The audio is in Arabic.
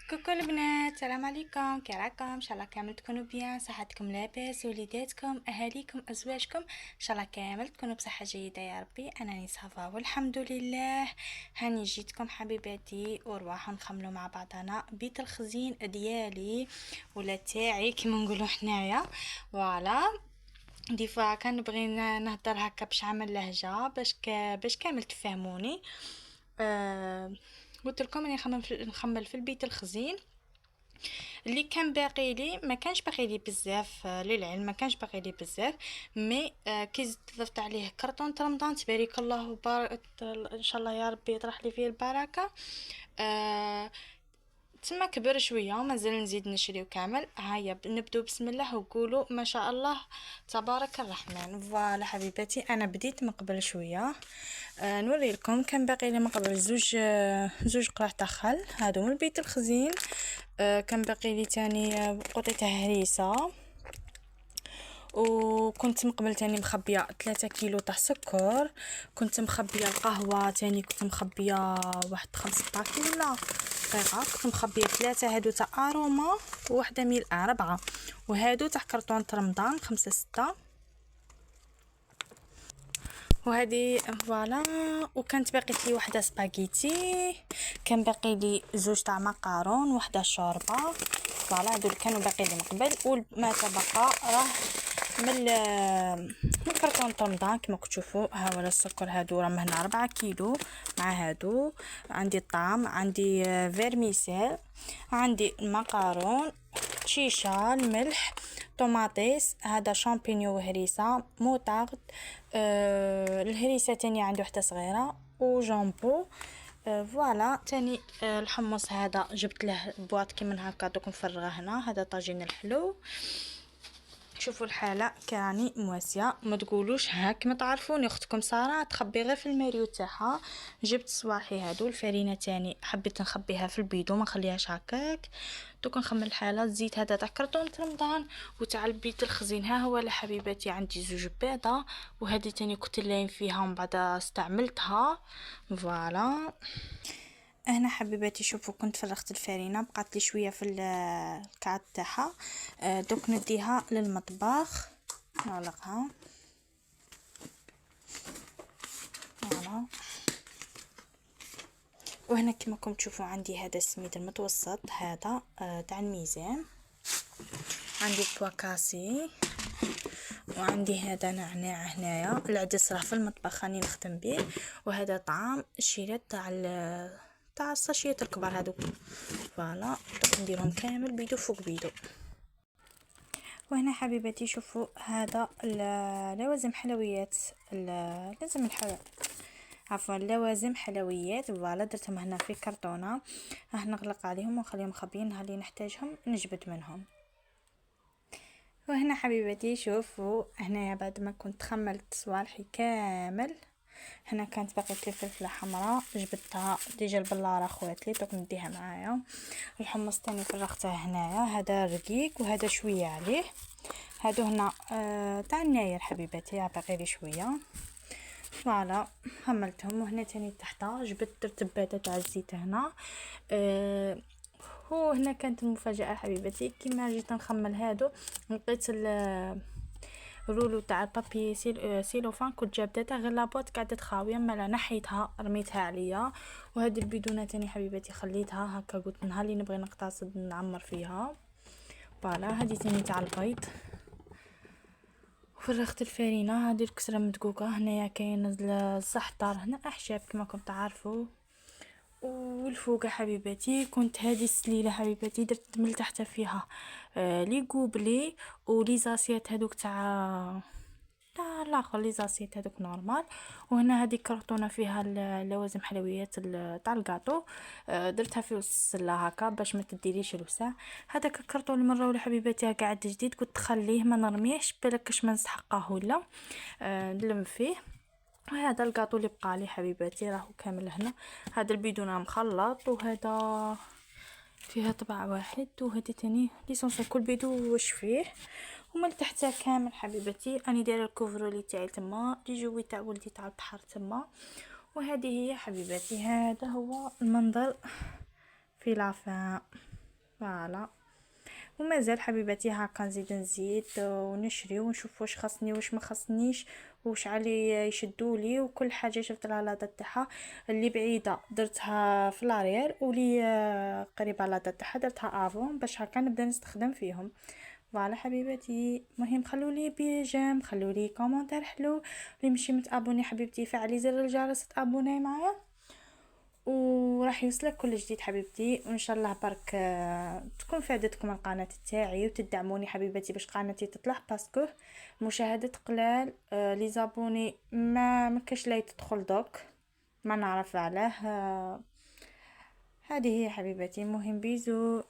كوكو البنات، السلام عليكم. كي راكم؟ ان شاء الله كامل تكونوا بيان، صحتكم لاباس، وليداتكم، اهاليكم، ازواجكم ان شاء الله كامل تكونوا بصحه جيده يا ربي. انا صافا والحمد لله. هاني جيتكم حبيباتي ورواحوا نخملوا مع بعضنا بيت الخزين ديالي ولا تاعي كيما نقولوا حنايا. فوالا دي فوا كنبغي نهضر هكا باش عامل لهجه باش كامل تفهموني. قلت لكم اني نخمل في البيت الخزين اللي كان باقي لي. ما كانش باقي لي بزاف، للعلم ما كانش باقي لي بزاف. مي كي ضفت عليه كرتون رمضان تبارك الله وبارك ان شاء الله يا ربي يطرح لي فيه البركه. آه تما كبر شويه ومازال نزيد نشريو كامل. هيا نبدو بسم الله وقولوا ما شاء الله تبارك الرحمن. فوالا حبيباتي انا بديت من قبل شويه. نوري لكم كان باقي لي من قبل زوج قراع تاع خل هادو من البيت الخزين. كان باقي لي تاني قطعه هريسه. وكنت من قبل تاني مخبيه 3 كيلو تاع سكر. كنت مخبيه القهوه تاني، كنت مخبيه واحد 5 باكي ولا دقيقه. كنت مخبيه 3 هادو تاع اروما وواحده ميل 4، وهادو تاع كرتون رمضان 5 6. وهذه فوالا. وكانت باقيت لي وحده سباغيتي، كان باقي لي زوج تاع مقارون وحده شوربه. فوالا هادو كانوا باقي لي من قبل. وما تبقى راه من كرتون رمضان كما كتشوفوا. ها ولا السكر هادو راهم هنا 4 كيلو. مع هادو عندي الطعم، عندي فيرميسيل، عندي المقارون، شيشه، الملح، طوماطيس، هذا شامبينيو وهريسه، موطارد، الهريسه تاني عندي وحده صغيره، وجامبو. فوالا تاني الحمص هذا جبت له بواط كيما هكا دوك نفرغه هنا. هذا طاجين الحلو. شوفوا الحاله كاني مواسيه، ما تقولوش هاك ما تعرفوني. اختكم ساره تخبي غير في الماريو تاعها. جبت صواحي هادو الفرينه تاني حبيت نخبيها في البيدو ما نخليهاش هكاك. دوك نخمل الحاله. الزيت هذا تاع كرتون رمضان وتاع البيت الخزين. ها هو لحبيباتي عندي زوج بيضه، وهذه تاني كنت لاين فيها ومن بعد استعملتها. فوالا هنا حبيباتي شوفوا كنت فرغت الفرينه، بقات لي شويه في الكعب تاعها. دوك نديها للمطبخ نغلقها. فوالا وهنا كما راكم تشوفوا عندي هذا السميد المتوسط هذا تاع الميزان. عندي بواكاسي، وعندي هذا نعناع هنايا. العدس راه في المطبخ راني نخدم به. وهذا طعام الشيلات تاع الساشيات الكبار هذوك. فوالا نديرهم كامل بيدو فوق بيدو. وهنا حبيباتي شوفوا هذا لوازم حلويات، لازم عفوا لوازم حلويات. فوالا درتهم هنا في كرتونه. راه نغلق عليهم ونخليهم خابين، نهار اللي نحتاجهم نجبد منهم. وهنا حبيباتي شوفوا هنايا بعد ما كنت خملت صوالحي كامل. هنا كانت باقي لي فلفله حمراء جبدتها ديجا البلاره خواتلي دوك نديها معايا. الحمص تاني فرغته هنايا، هذا رقيق وهذا شويه عليه. هادو هنا تاع الناير حبيباتي باقي لي شويه. فوالا حملتهم. وهنا تاني تحت جبت درت بادة تاع الزيت هنا. هو هنا كانت المفاجاه حبيباتي كيما جيت نخمل هادو لقيت الرولو تاع البابي سيلوفان كنت جابدتها غير لابوط قاعده خاويه مالا نحيتها رميتها عليا. وهذه البيدونه تاني حبيباتي خليتها هكا، قلت نهار اللي نبغي نقتصد نعمر فيها. فوالا هذه تاني تاع البيض. فرغت الفرينه. هذه الكسره مدقوقه. هنايا كاين الزعتر، هنا احشاب كما راكم تعرفوا. والفوق حبيباتي كنت هذه السليله حبيباتي درت من تحت فيها لي كوبلي ولي زاسيات هذوك تاع الاخر لي زاسيات هذوك نورمال. وهنا هذه كرتونه فيها اللوازم حلويات تاع الكاطو. درتها في السله هكا باش ما تديليش الوسع. هذاك الكرتون المره ولا حبيباتي قاعد جديد قلت خليه ما نرميهش بالكش ما نسحقه ولا نلم فيه. وهذا الكاطو اللي بقى لي حبيباتي راهو كامل هنا. هذا البيدونه مخلط، وهذا فيها طبع واحد، وهذه تاني ليسونس كل بيدو واش فيه. ومن تحت كامل حبيبتي اني دايره الكوفرولي تاعي تما لي جوي تاع ولدي تاع البحر تما. وهذه هي حبيبتي، هذا هو المنظر في لافان. فوالا. ومازال حبيباتي هاكا نزيد ونشري ونشوف واش خاصني واش ما خاصنيش، واش علي يشدولي، وكل حاجه شفت لها لاطه تاعها. اللي بعيده درتها في لارير، واللي قريبه لاطه تاعها درتها افون باش هكا نبدا نستخدم فيهم. فوالا حبيباتي، مهم خلولي بيجام، خلولي كومونتير حلو، اللي مشي متابوني حبيبتي فعلي زر الجرس تابوني معايا، وراح يوصلك كل جديد حبيبتي. وان شاء الله برك تكون فادتكم القناه تاعي، وتدعموني حبيبتي باش قناتي تطلع، باسكو مشاهدة قلال. لي زابوني ما كاش لا تدخل دوك، ما نعرف علاه. هذه هي حبيبتي، مهم بيزو.